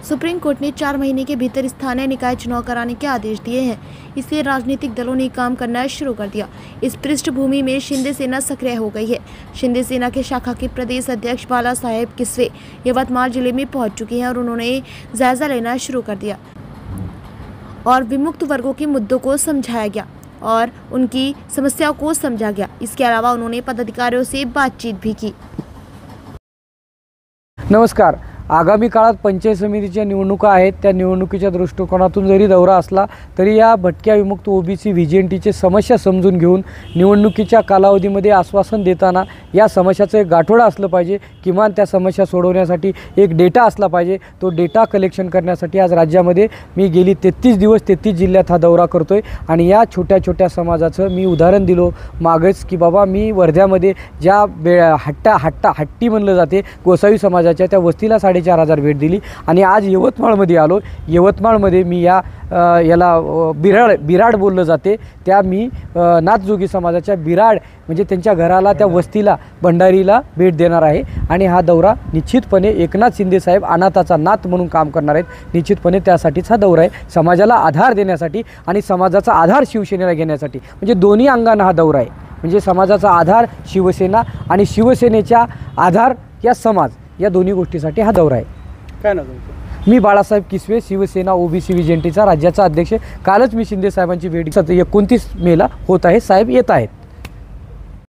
Supreme court ने 4 महीने के भीतर स्थानीय निकाय चुनाव कराने के आदेश दिए हैं। इसलिए राजनीतिक दलों ने काम करना शुरू कर दिया। इस पृष्ठभूमि में शिंदे सेना सक्रिय हो गई है। शिंदे सेना के शाखा के प्रदेश अध्यक्ष बाला साहेब किस्वे यवतमाल जिले में पहुंच चुके हैं और उन्होंने जायजा लेना शुरू कर दिया और विमुक्त वर्गों के मुद्दों को समझाया गया और उनकी समस्याओं को समझा गया। इसके अलावा उन्होंने पदाधिकारियों से बातचीत भी की। नमस्कार। आगामी काळात पंचायत समितीच्या निवडणुका आहेत। त्या निवडणुकीच्या दृष्टिकोनातून जरी दौरा असला तरी या भटक्या विमुक्त ओबीसी व्हीजेएनटीचे समस्या समजून घेऊन निवडणुकीच्या कालावधीमध्ये आश्वासन देताना या समस्याचं एक गाठोडा असलं पाहिजे। किमान त्या समस्या सोडवण्यासाठी एक डेटा असला पाहिजे। तो डेटा कलेक्शन करण्यासाठी आज राज्यामध्ये मी गेली 33 दिवस 33 जिल्ह्यात हा दौरा करतोय आणि या छोट्या छोट्या समाजाचं मी उदाहरण दिलो मागेच की बाबा मी वर्ध्यामध्ये ज्या हट्टी म्हणलं जाते गोसावी समाजाच्या त्या वस्तीला 4,500 भेट दिली आणि आज यवतमाळमध्ये आलो। यवतमाळमध्ये मी याला बिराड बोललं जाते त्या मी नाथजोगी समाजाच्या बिराड म्हणजे त्यांच्या घराला त्या वस्तीला भंडारीला भेट देणार आहे आणि हा दौरा निश्चितपणे एकनाथ शिंदे साहेब अनाथाचा नाथ म्हणून काम करणार आहेत। निश्चितपणे त्यासाठीच हा दौरा आहे, समाजाला आधार देण्यासाठी आणि समाजाचा आधार शिवसेनेला घेण्यासाठी। म्हणजे दोन्ही अंगाने हा दौरा आहे। म्हणजे समाजाचा आधार शिवसेना आणि शिवसेनेचा आधार या समाज या दोन्ही गोष्टीसाठी हा दौरा आहे। काय नाव तुमचं? मी बाळासाहेब किस्वे शिवसेना ओबीसी व्हीजेएनटीचा राज्याचा अध्यक्ष। कालच मी शिंदे साहेबांची भेट 29 मेला होत आहे। साहेब येत आहेत।